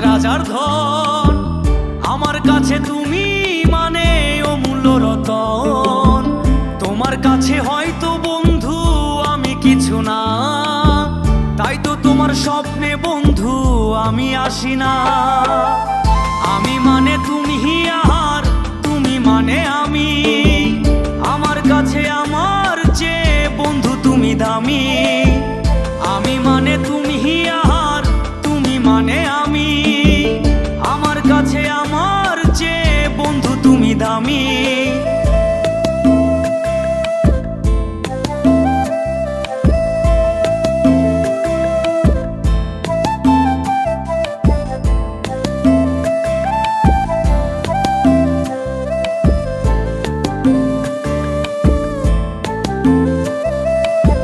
রাজার ধন। আমার কাছে তুমি মানে অমূল্য রতন। তোমার কাছে হয়তো বন্ধু আমি কিছু না, তাই তো তোমার স্বপ্নে বন্ধু আমি আসি না। আমি মানে তুমি আর তুমি মানে আমি।